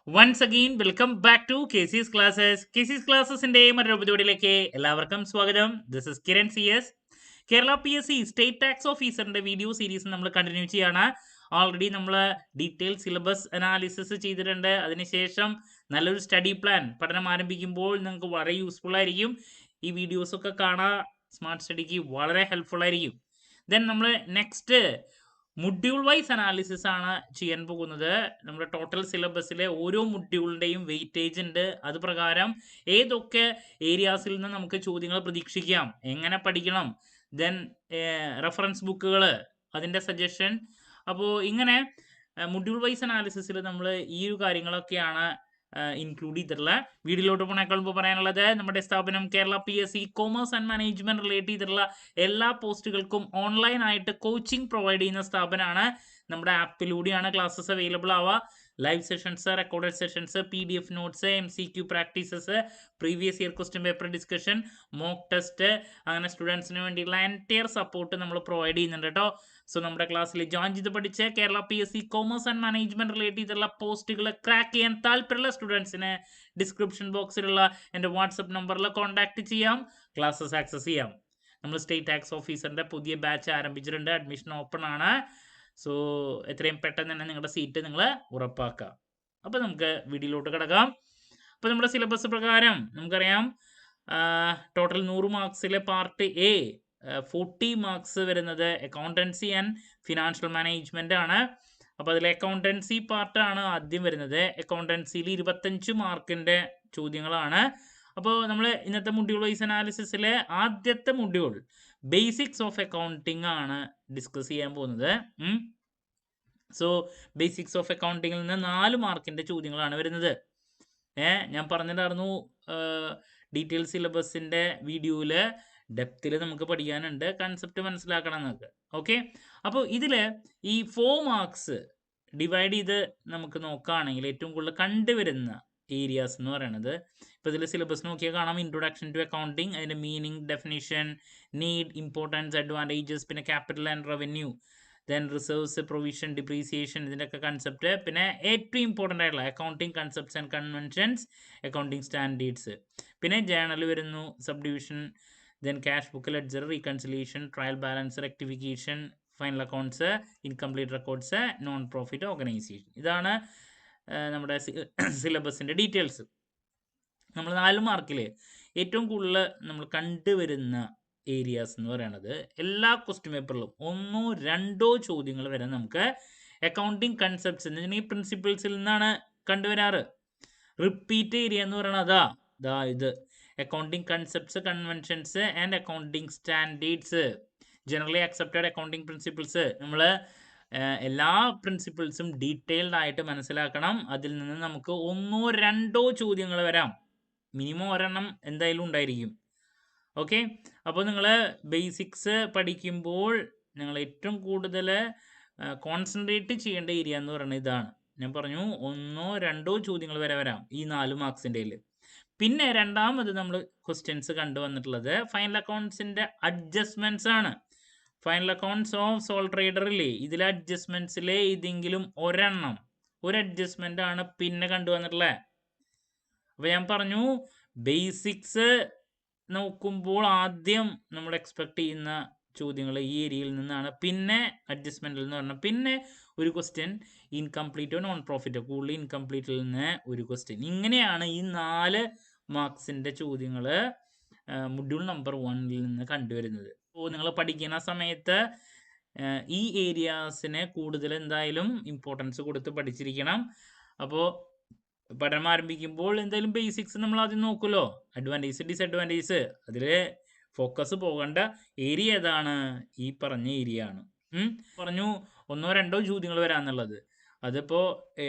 Once again, welcome back to KC's Classes. KC's Classesന്റെ മറ്റൊരു എപ്പിസോഡിലേക്ക് എല്ലാവർക്കും സ്വാഗതം. This is Kiran CS. Kerala PSC state tax ഓഫീസറിന്റെ വീഡിയോ സീരീസ് നമ്മൾ കണ്ടിന്യൂ ചെയ്യാണ്. ഓൾറെഡി നമ്മൾ ഡീറ്റെയിൽ സിലബസ് അനാലിസിസ് ചെയ്തിട്ടുണ്ട്. അതിനുശേഷം നല്ലൊരു സ്റ്റഡി പ്ലാൻ പഠനം ആരംഭിക്കുമ്പോൾ നിങ്ങൾക്ക് വളരെ യൂസ്ഫുൾ ആയിരിക്കും. ഈ വീഡിയോസ് ഒക്കെ കാണാൻ സ്മാർട്ട് സ്റ്റഡിക്ക് വളരെ ഹെൽപ്ഫുൾ ആയിരിക്കും. ദെൻ നമ്മൾ നെക്സ്റ്റ് മൊഡ്യൂൾ വൈസ് അനാലിസിസ് ആണ് ചെയ്യാൻ പോകുന്നത്. നമ്മുടെ ടോട്ടൽ സിലബസിലെ ഓരോ മൊഡ്യൂളിൻ്റെയും വെയിറ്റേജ് ഉണ്ട്. അത് പ്രകാരം ഏതൊക്കെ ഏരിയാസിൽ നിന്ന് നമുക്ക് ചോദ്യങ്ങൾ പ്രതീക്ഷിക്കാം, എങ്ങനെ പഠിക്കണം, ദെൻ റെഫറൻസ് ബുക്കുകൾ, അതിൻ്റെ സജഷൻ. അപ്പോൾ ഇങ്ങനെ മൊഡ്യൂൾ വൈസ് അനാലിസിസിൽ നമ്മൾ ഈ ഒരു കാര്യങ്ങളൊക്കെയാണ് ഇൻക്ലൂഡ് ചെയ്തിട്ടുള്ള. വീഡിയോയിലോട്ട് പോണേക്കാൾ മുമ്പ് പറയാനുള്ളത്, നമ്മുടെ സ്ഥാപനം Kerala PSC commerce and management relate ചെയ്തിട്ടുള്ള എല്ലാ പോസ്റ്റുകൾക്കും ഓൺലൈൻ ആയിട്ട് കോച്ചിങ് പ്രൊവൈഡ് ചെയ്യുന്ന സ്ഥാപനമാണ്. നമ്മുടെ ആപ്പിലൂടെയാണ് ക്ലാസ്സസ് അവൈലബിൾ ആവുക. Live sessions, recorded sessions, PDF notes, MCQ practices, previous year question paper discussion, mock test, അങ്ങനെ സ്റ്റുഡൻസിന് വേണ്ടിയുള്ള എൻറ്റയർ സപ്പോർട്ട് നമ്മൾ പ്രൊവൈഡ് ചെയ്യുന്നുണ്ട് കേട്ടോ. സോ നമ്മുടെ ക്ലാസ്സിൽ ജോയിൻ ചെയ്ത് പഠിച്ച് Kerala PSC commerce and management relate ചെയ്തിട്ടുള്ള പോസ്റ്റുകൾ ക്രാക്ക് ചെയ്യാൻ താല്പര്യമുള്ള സ്റ്റുഡൻസിന് ഡിസ്ക്രിപ്ഷൻ ബോക്സിലുള്ള എൻ്റെ വാട്സപ്പ് നമ്പറിൽ കോൺടാക്ട് ചെയ്യാം, ക്ലാസ്സസ് ആക്സസ് ചെയ്യാം. നമ്മൾ സ്റ്റേറ്റ് ടാക്സ് ഓഫീസറിൻ്റെ പുതിയ ബാച്ച് ആരംഭിച്ചിട്ടുണ്ട്. അഡ്മിഷൻ ഓപ്പൺ ആണ്. സോ എത്രയും പെട്ടെന്ന് തന്നെ നിങ്ങളുടെ സീറ്റ് നിങ്ങൾ ഉറപ്പാക്കുക. അപ്പോൾ നമുക്ക് വീഡിയോയിലോട്ട് കിടക്കാം. അപ്പോൾ നമ്മുടെ സിലബസ് പ്രകാരം നമുക്കറിയാം, ടോട്ടൽ 100 മാർക്സിലെ പാർട്ട് A 40 മാർക്സ് വരുന്നത് അക്കൗണ്ടൻസി ആൻഡ് ഫിനാൻഷ്യൽ മാനേജ്മെന്റ് ആണ്. അപ്പോൾ അതിൽ അക്കൗണ്ടൻസി പാർട്ടാണ് ആദ്യം വരുന്നത്. അക്കൗണ്ടൻസിയിൽ 25 മാർക്കിൻ്റെ ചോദ്യങ്ങളാണ്. അപ്പോൾ നമ്മൾ ഇന്നത്തെ മൊഡ്യൂൾ വൈസ് അനാലിസിസിലെ ആദ്യത്തെ മൊഡ്യൂൾ ബേസിക്സ് ഓഫ് അക്കൗണ്ടിങ് ആണ് ഡിസ്കസ് ചെയ്യാൻ പോകുന്നത്. സോ ബേസിക്സ് ഓഫ് അക്കൗണ്ടിങ്ങിൽ നിന്ന് 4 മാർക്കിൻ്റെ ചോദ്യങ്ങളാണ് വരുന്നത്. ഞാൻ പറഞ്ഞിട്ടായിരുന്നു ഡീറ്റെയിൽ സിലബസിൻ്റെ വീഡിയോയിൽ ഡെപ്തിൽ നമുക്ക് പഠിക്കാനുണ്ട്, കൺസെപ്റ്റ് മനസ്സിലാക്കണം എന്നൊക്കെ. ഓക്കെ, അപ്പോൾ ഇതിൽ ഈ 4 മാർക്സ് ഡിവൈഡ് ചെയ്ത് നമുക്ക് നോക്കുകയാണെങ്കിൽ ഏറ്റവും കൂടുതൽ കണ്ടുവരുന്ന ഏരിയാസ് എന്ന് പറയുന്നത്, ഇപ്പോൾ ഇതിൽ സിലബസ് നോക്കിയാൽ കാണാം, ഇൻട്രൊഡക്ഷൻ ടു അക്കൗണ്ടിങ്, അതിൻ്റെ meaning, definition, need, importance, advantages, പിന്നെ capital and revenue, then reserves, provision, depreciation, ഇതിൻ്റെയൊക്കെ കൺസെപ്റ്റ്, പിന്നെ ഏറ്റവും ഇമ്പോർട്ടൻ്റ് ആയിട്ടുള്ള accounting concepts and conventions, accounting standards, പിന്നെ ജേണൽ വരുന്നു, sub division, then cash book, ledger, reconciliation, trial balance, rectification, final accounts, incomplete records, non profit organisation. ഇതാണ് നമ്മുടെ സിലബസിൻ്റെ details. നമ്മൾ 4 മാർക്കിൽ ഏറ്റവും കൂടുതൽ നമ്മൾ കണ്ടുവരുന്ന ഏരിയാസ് എന്ന് പറയുന്നത് എല്ലാ ക്വസ്റ്റ്യൻ പേപ്പറിലും 1 or 2 ചോദ്യങ്ങൾ വരെ നമുക്ക് അക്കൗണ്ടിങ് കൺസെപ്റ്റ്സ്, ഈ പ്രിൻസിപ്പിൾസിൽ നിന്നാണ് കണ്ടുവരാറ്. റിപ്പീറ്റ് ഏരിയ എന്ന് പറയുന്നത് ഇത് accounting concepts, conventions and accounting standards, generally accepted accounting principles. നമ്മൾ എല്ലാ പ്രിൻസിപ്പിൾസും ഡീറ്റെയിൽഡ് ആയിട്ട് മനസ്സിലാക്കണം. അതിൽ നിന്ന് നമുക്ക് 1 or 2 ചോദ്യങ്ങൾ വരാം, മിനിമം ഒരെണ്ണം എന്തായാലും ഉണ്ടായിരിക്കും. ഓക്കെ, അപ്പോൾ നിങ്ങൾ ബേസിക്സ് പഠിക്കുമ്പോൾ നിങ്ങൾ ഏറ്റവും കൂടുതൽ കോൺസെൻട്രേറ്റ് ചെയ്യേണ്ട ഏരിയ എന്ന് പറയുന്നത് ഇതാണ്. ഞാൻ പറഞ്ഞു 1 or 2 ചോദ്യങ്ങൾ വരെ വരാം ഈ 4 മാർക്സിൻ്റെ. പിന്നെ രണ്ടാമത് നമ്മൾ ക്വസ്റ്റ്യൻസ് കണ്ടുവന്നിട്ടുള്ളത് ഫൈനൽ അക്കൗണ്ട്സിൻ്റെ അഡ്ജസ്റ്റ്മെൻറ്റ്സ് ആണ്. ഫൈനൽ അക്കൗണ്ട്സ് ഓഫ് സോൾ ട്രേഡറില്ലേ, ഇതിലെ അഡ്ജസ്റ്റ്മെൻറ്റ്സിലെ ഏതെങ്കിലും ഒരെണ്ണം, ഒരു അഡ്ജസ്റ്റ്മെൻ്റ് ആണ് പിന്നെ കണ്ടുവന്നിട്ടുള്ളത്. അപ്പോൾ ഞാൻ പറഞ്ഞു ബേസിക്സ് നോക്കുമ്പോൾ ആദ്യം നമ്മൾ എക്സ്പെക്ട് ചെയ്യുന്ന ചോദ്യങ്ങൾ ഈ ഏരിയയിൽ നിന്നാണ്, പിന്നെ അഡ്ജസ്റ്റ്മെൻറ്റിൽ എന്ന് പറഞ്ഞാൽ പിന്നെ ഒരു ക്വസ്റ്റ്യൻ ഇൻകംപ്ലീറ്റോ നോൺ പ്രോഫിറ്റോ, കൂടുതൽ ഇൻകംപ്ലീറ്റിൽ നിന്ന് ഒരു ക്വസ്റ്റ്യൻ. ഇങ്ങനെയാണ് ഈ 4 മാർക്സിൻ്റെ ചോദ്യങ്ങൾ മൊഡ്യൂൾ നമ്പർ 1-ൽ നിന്ന് കണ്ടുവരുന്നത്. അപ്പോൾ നിങ്ങൾ പഠിക്കുന്ന സമയത്ത് ഈ ഏരിയാസിനെ കൂടുതൽ എന്തായാലും ഇമ്പോർട്ടൻസ് കൊടുത്ത് പഠിച്ചിരിക്കണം. അപ്പോൾ പഠനം ആരംഭിക്കുമ്പോൾ എന്തായാലും ബേസിക്സ് നമ്മൾ ആദ്യം നോക്കുമല്ലോ, അഡ്വാൻറ്റേജ്, ഡിസഡ്വാൻറ്റേജ്, അതിൽ ഫോക്കസ് പോകേണ്ട ഏരിയ ഏതാണ്? ഈ പറഞ്ഞ ഏരിയ ആണ്. പറഞ്ഞു 1 or 2 ചോദ്യങ്ങൾ വരാമെന്നുള്ളത്. അതിപ്പോൾ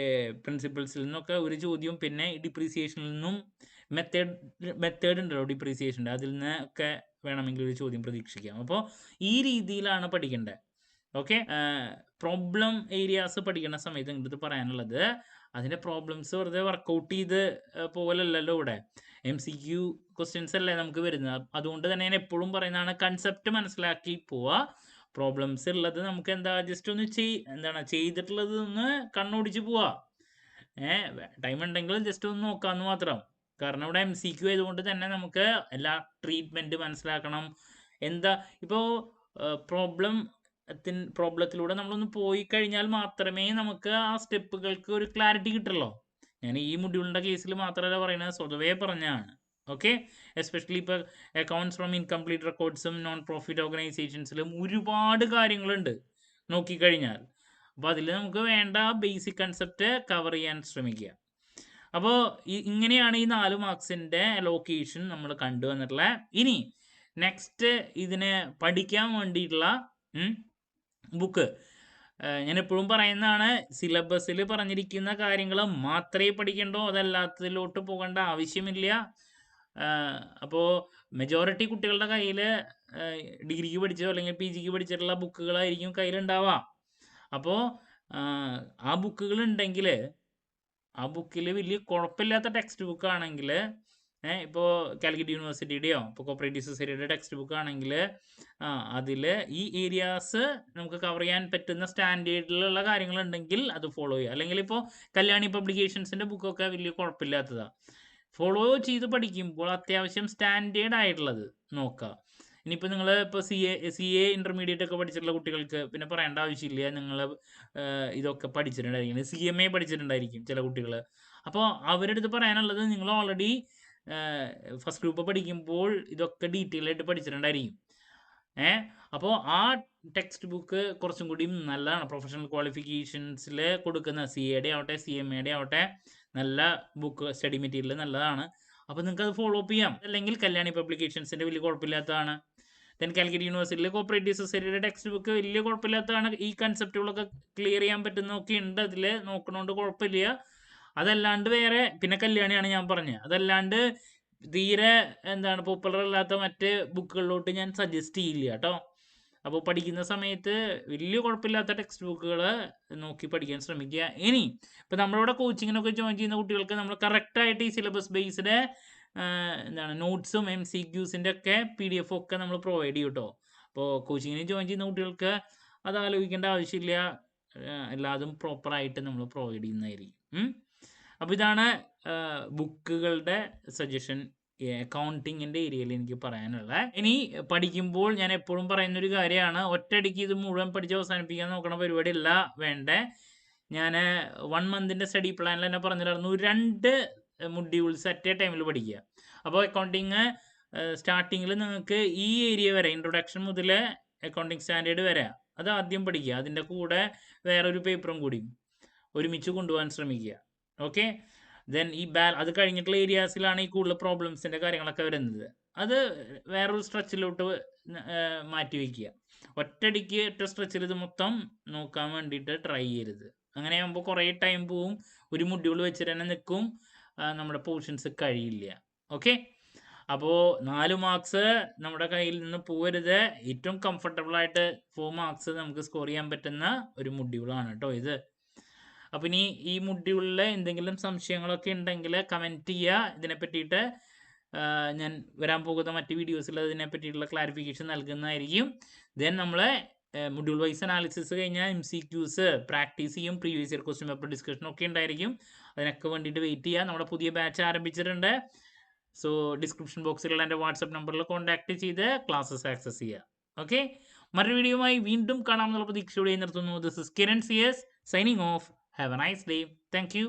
പ്രിൻസിപ്പിൾസിൽ നിന്നൊക്കെ ഒരു ചോദ്യവും, പിന്നെ ഡിപ്രീസിയേഷനിൽ നിന്നും മെത്തേഡ് ഉണ്ടല്ലോ ഡിപ്രീസിയേഷൻ്റെ, അതിൽ നിന്നൊക്കെ വേണമെങ്കിൽ ഒരു ചോദ്യം പ്രതീക്ഷിക്കാം. അപ്പോൾ ഈ രീതിയിലാണ് പഠിക്കേണ്ടത്. ഓക്കെ, പ്രോബ്ലം ഏരിയാസ് പഠിക്കുന്ന സമയത്ത് നിങ്ങൾക്ക് പറയാനുള്ളത്, അതിൻ്റെ പ്രോബ്ലംസ് വെറുതെ വർക്കൗട്ട് ചെയ്ത് പോലല്ലോ ഇവിടെ MCQ ക്വസ്റ്റ്യൻസ് അല്ലേ നമുക്ക് വരുന്നത്. അതുകൊണ്ട് തന്നെ ഞാൻ എപ്പോഴും പറയുന്നതാണ്, കൺസെപ്റ്റ് മനസ്സിലാക്കി പോവുക. പ്രോബ്ലംസ് ഉള്ളത് നമുക്ക് എന്താ ജസ്റ്റ് ഒന്ന് ചെയ്തിട്ടുള്ളത് ഒന്ന് കണ്ണോടിച്ച് പോവാ. ടൈം ഉണ്ടെങ്കിൽ ജസ്റ്റ് ഒന്ന് നോക്കാമെന്ന് മാത്രം. കാരണം ഇവിടെ MCQ ആയതുകൊണ്ട് തന്നെ നമുക്ക് എല്ലാ ട്രീറ്റ്മെൻറ്റ് മനസ്സിലാക്കണം. എന്താ ഇപ്പോൾ പ്രോബ്ലത്തിലൂടെ നമ്മളൊന്ന് പോയി കഴിഞ്ഞാൽ മാത്രമേ നമുക്ക് ആ സ്റ്റെപ്പുകൾക്ക് ഒരു ക്ലാരിറ്റി കിട്ടുള്ളൂ. ഞാൻ ഈ മൊഡ്യൂളിൻ്റെ കേസിൽ മാത്രമല്ല പറയുന്നത്, സ്വതവേ പറഞ്ഞാണ്. ഓക്കെ, എസ്പെഷ്യലി ഇപ്പോൾ അക്കൗണ്ട്സ് ഫ്രം ഇൻകംപ്ലീറ്റ് റെക്കോർഡ്സും നോൺ പ്രോഫിറ്റ് ഓർഗനൈസേഷൻസിലും ഒരുപാട് കാര്യങ്ങളുണ്ട് നോക്കിക്കഴിഞ്ഞാൽ. അപ്പോൾ അതിൽ നമുക്ക് വേണ്ട ബേസിക് കൺസെപ്റ്റ് കവർ ചെയ്യാൻ ശ്രമിക്കുക. അപ്പോൾ ഇങ്ങനെയാണ് ഈ 4 മാർക്സിൻ്റെ ലൊക്കേഷൻ നമ്മൾ കണ്ടുവന്നിട്ടുള്ളത്. ഇനി നെക്സ്റ്റ് ഇതിനെ പഠിക്കാൻ വേണ്ടിയിട്ടുള്ള ബുക്ക് ഞാൻ എപ്പോഴും പറയുന്നതാണ്, സിലബസിൽ പറഞ്ഞിരിക്കുന്ന കാര്യങ്ങൾ മാത്രമേ പഠിക്കണ്ടോ, അതല്ലാത്തതിലോട്ട് പോകേണ്ട ആവശ്യമില്ല. അപ്പോൾ മെജോറിറ്റി കുട്ടികളുടെ കയ്യിൽ ഡിഗ്രിക്ക് പഠിച്ചോ അല്ലെങ്കിൽ PGക്ക് പഠിച്ചിട്ടുള്ള ബുക്കുകളായിരിക്കും കയ്യിലുണ്ടാവുക. അപ്പോൾ ആ ബുക്കുകൾ ഉണ്ടെങ്കിൽ ആ ബുക്കിൽ വലിയ കുഴപ്പമില്ലാത്ത ടെക്സ്റ്റ് ബുക്ക് ആണെങ്കിൽ, ഇപ്പോൾ കാലിക്കറ്റ് യൂണിവേഴ്സിറ്റിയുടെയോ ഇപ്പോൾ കോപ്പറേറ്റീവ് സൊസൈറ്റിയുടെ ടെക്സ്റ്റ് ബുക്ക് ആണെങ്കിൽ അതിൽ ഈ ഏരിയാസ് നമുക്ക് കവർ ചെയ്യാൻ പറ്റുന്ന സ്റ്റാൻഡേർഡിലുള്ള കാര്യങ്ങളുണ്ടെങ്കിൽ അത് ഫോളോ ചെയ്യുക. അല്ലെങ്കിൽ ഇപ്പോൾ കല്യാണി പബ്ലിക്കേഷൻസിൻ്റെ ബുക്കൊക്കെ വലിയ കുഴപ്പമില്ലാത്തതാണ്. ഫോളോ ചെയ്ത് പഠിക്കുമ്പോൾ അത്യാവശ്യം സ്റ്റാൻഡേർഡ് ആയിട്ടുള്ളത് നോക്കുക. ഇനിയിപ്പോൾ നിങ്ങൾ ഇപ്പോൾ CA ഇൻ്റർമീഡിയറ്റ് ഒക്കെ പഠിച്ചിട്ടുള്ള കുട്ടികൾക്ക് പിന്നെ പറയേണ്ട ആവശ്യമില്ല. നിങ്ങൾ ഇതൊക്കെ പഠിച്ചിട്ടുണ്ടായിരിക്കും, CMA പഠിച്ചിട്ടുണ്ടായിരിക്കും ചില കുട്ടികൾ. അപ്പോൾ അവരുടെ അടുത്ത് പറയാനുള്ളത്, നിങ്ങൾ ഓൾറെഡി ഫസ്റ്റ് ഗ്രൂപ്പ് പഠിക്കുമ്പോൾ ഇതൊക്കെ ഡീറ്റെയിൽ ആയിട്ട് പഠിച്ചിട്ടുണ്ടായിരിക്കും. അപ്പോൾ ആ ടെക്സ്റ്റ് ബുക്ക് കുറച്ചും കൂടി നല്ലതാണ്. പ്രൊഫഷണൽ ക്വാളിഫിക്കേഷൻസിൽ കൊടുക്കുന്ന CAയുടെ ആവട്ടെ CMAയുടെ ആവട്ടെ നല്ല ബുക്ക് സ്റ്റഡി മെറ്റീരിയൽ നല്ലതാണ്. അപ്പോൾ നിങ്ങൾക്ക് അത് ഫോളോ അപ്പ് ചെയ്യാം. അല്ലെങ്കിൽ കല്യാണി പബ്ലിക്കേഷൻസിൻ്റെ വലിയ കുഴപ്പമില്ലാത്തതാണ്. ദെൻ കാലിക്കറ്റ് യൂണിവേഴ്സിറ്റിയിലെ കോപ്പറേറ്റീവ് സൊസൈറ്റിയുടെ ടെക്സ്റ്റ് ബുക്ക് വലിയ കുഴപ്പമില്ലാത്തതാണ്. ഈ കൺസെപ്റ്റുകളൊക്കെ ക്ലിയർ ചെയ്യാൻ പറ്റുന്നതൊക്കെ ഉണ്ട്, അതിൽ നോക്കണോണ്ട് കുഴപ്പമില്ല. അതല്ലാണ്ട് വേറെ പിന്നെ കല്യാണിയാണ് ഞാൻ പറഞ്ഞത്. അതല്ലാണ്ട് തീരെ പോപ്പുലർ അല്ലാത്ത മറ്റ് ബുക്കുകളിലോട്ട് ഞാൻ സജസ്റ്റ് ചെയ്യില്ല കേട്ടോ. അപ്പോൾ പഠിക്കുന്ന സമയത്ത് വലിയ കുഴപ്പമില്ലാത്ത ടെക്സ്റ്റ് ബുക്കുകൾ നോക്കി പഠിക്കാൻ ശ്രമിക്കുക. ഇനി ഇപ്പോൾ നമ്മളിവിടെ കോച്ചിങ്ങിനൊക്കെ ജോയിൻ ചെയ്യുന്ന കുട്ടികൾക്ക് നമ്മൾ കറക്റ്റായിട്ട് ഈ സിലബസ് ബേസ്ഡ് നോട്ട്സും MCQസിൻ്റെ ഒക്കെ PDF ഒക്കെ നമ്മൾ പ്രൊവൈഡ് ചെയ്യും കേട്ടോ. അപ്പോൾ കോച്ചിങ്ങിന് ജോയിൻ ചെയ്യുന്ന കുട്ടികൾക്ക് അത് ആലോചിക്കേണ്ട ആവശ്യമില്ല, എല്ലാതും പ്രോപ്പറായിട്ട് നമ്മൾ പ്രൊവൈഡ് ചെയ്യുന്നതായിരിക്കും. അപ്പോൾ ഇതാണ് ബുക്കുകളുടെ സജഷൻ അക്കൗണ്ടിങ്ങിൻ്റെ ഏരിയയിൽ എനിക്ക് പറയാനുള്ളത്. ഇനി പഠിക്കുമ്പോൾ ഞാൻ എപ്പോഴും പറയുന്നൊരു കാര്യമാണ്, ഒറ്റയടിക്ക് ഇത് മുഴുവൻ പഠിച്ച് അവസാനിപ്പിക്കാൻ നോക്കണ പരിപാടിയല്ല വേണ്ടേ. ഞാൻ 1 മന്തിൻ്റെ സ്റ്റഡി പ്ലാനിൽ തന്നെ പറഞ്ഞിട്ടുണ്ടായിരുന്നു 2 മൊഡ്യൂൾസ് അറ്റ് എ ടൈമിൽ പഠിക്കുക. അപ്പോൾ അക്കൗണ്ടിങ് സ്റ്റാർട്ടിങ്ങിൽ നിങ്ങൾക്ക് ഈ ഏരിയ വരെ, ഇൻട്രൊഡക്ഷൻ മുതൽ അക്കൗണ്ടിങ് സ്റ്റാൻഡേർഡ് വരെ അത് ആദ്യം പഠിക്കുക. അതിൻ്റെ കൂടെ വേറൊരു പേപ്പറും കൂടി ഒരുമിച്ച് കൊണ്ടുപോകാൻ ശ്രമിക്കുക. ഓക്കെ, ദെൻ അത് കഴിഞ്ഞിട്ടുള്ള ഏരിയാസിലാണ് ഈ കൂടുതൽ പ്രോബ്ലംസിൻ്റെ കാര്യങ്ങളൊക്കെ വരുന്നത്. അത് വേറൊരു സ്ട്രെച്ചിലോട്ട് മാറ്റി വയ്ക്കുക. ഒറ്റയടിക്ക് ഒറ്റ സ്ട്രെച്ചിൽ ഇത് മൊത്തം നോക്കാൻ വേണ്ടിയിട്ട് ട്രൈ ചെയ്യരുത്. അങ്ങനെ ആകുമ്പോൾ കുറേ ടൈം പോവും, ഒരു മൊഡ്യൂൾ വെച്ചിട്ട് തന്നെ നിൽക്കും, നമ്മുടെ പോർഷൻസ് കഴിയില്ല. ഓക്കെ, അപ്പോൾ 4 മാർക്സ് നമ്മുടെ കയ്യിൽ നിന്ന് പോകരുത്. ഏറ്റവും കംഫർട്ടബിളായിട്ട് 4 മാർക്സ് നമുക്ക് സ്കോർ ചെയ്യാൻ പറ്റുന്ന ഒരു മൊഡ്യൂളാണ് കേട്ടോ ഇത്. അപ്പോൾ ഇനി ഈ മൊഡ്യൂളിൽ എന്തെങ്കിലും സംശയങ്ങളൊക്കെ ഉണ്ടെങ്കിൽ കമൻറ്റ് ചെയ്യുക. ഇതിനെ പറ്റിയിട്ട് ഞാൻ വരാൻ പോകുന്ന മറ്റ് വീഡിയോസിൽ അതിനെ പറ്റിയിട്ടുള്ള ക്ലാരിഫിക്കേഷൻ നൽകുന്നതായിരിക്കും. ദെൻ നമ്മൾ മൊഡ്യൂൾ വൈസ് അനാലിസിസ് കഴിഞ്ഞാൽ MCQs പ്രാക്ടീസ് ചെയ്യും, previous year question paper discussion ഒക്കെ ഉണ്ടായിരിക്കും. അതിനൊക്കെ വേണ്ടിയിട്ട് വെയിറ്റ് ചെയ്യുക. നമ്മുടെ പുതിയ ബാച്ച് ആരംഭിച്ചിട്ടുണ്ട്. സോ ഡിസ്ക്രിപ്ഷൻ ബോക്സിലുള്ള എൻ്റെ വാട്സപ്പ് നമ്പറിൽ കോൺടാക്ട് ചെയ്ത് ക്ലാസ്സസ് ആക്സസ് ചെയ്യുക. ഓക്കെ, മറ്റൊരു വീഡിയോയുമായി വീണ്ടും കാണാമെന്നുള്ള പ്രതീക്ഷയോടെ നിർത്തുന്നു. This is Kiran CS signing off. Have a nice day. Thank you.